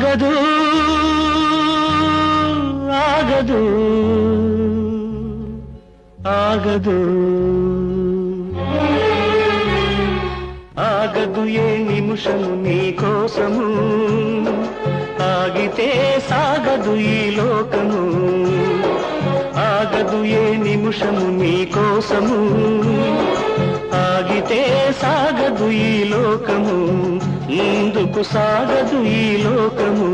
ఆగదు ఆగదు ఆగదు ఆగదు ఏ నిమిషము నీ కోసము ఆగితే సాగదు ఈ లోకము ఆగదు ఏ నిమిషము నీ కోసము ఆగితే సాగదు ఈ లోకము ముందుకు సాగదు ఈ లోకము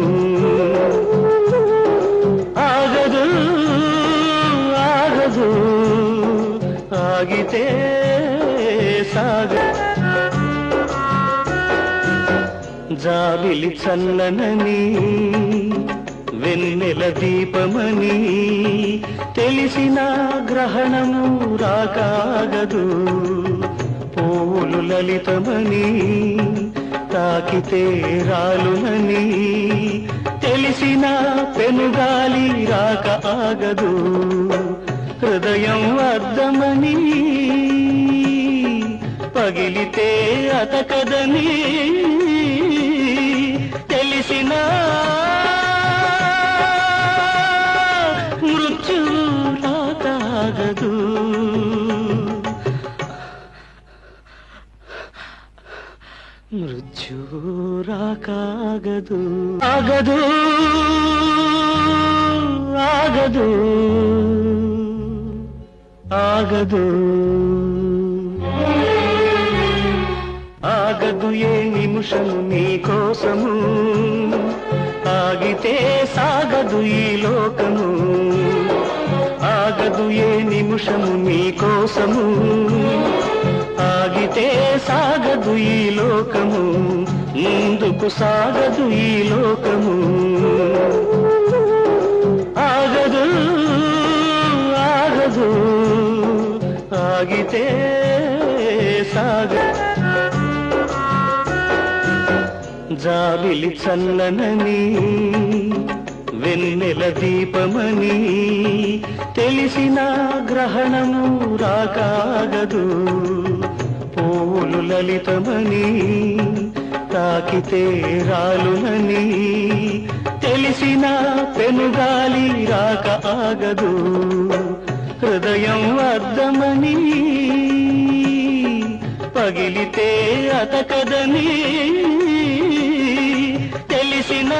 ఆగదు ఆగదు ఆగితే సాగదు జాబిలి చల్లనని వెన్నెల దీపమని తెలిసిన గ్రహణము రాకాగదు పూలు లలితమని తాకితే రాలునని తెలిసిన పెనుగాలి రాక ఆగదు హృదయం అర్థమని పగిలితే అతకదని తెలిసిన మృత్యు రాకాగదు మృత్యు రాకాగదు ఆగదు ఆగదు ఆగదు ఆగదు ఏ నిమిషము నీ కోసము ఆగితే సాగదు ఈ లోకము ఆగదు ఏ నిమిషము నీ కోసము ఆగితే సాగదు ఈ లోకము ముందుకు సాగదు ఈ లోకము ఆగదు ఆగదు ఆగితే సాగదు జాబిలి చల్లనని వెన్నెల దీపమని తెలిసిన గ్రహణము రాకాగదు పూలు లలితమని తాకితే రాలునని తెలిసిన పెనుగాలి రాక ఆగదు హృదయం అర్థమని పగిలితే అతకదని తెలిసిన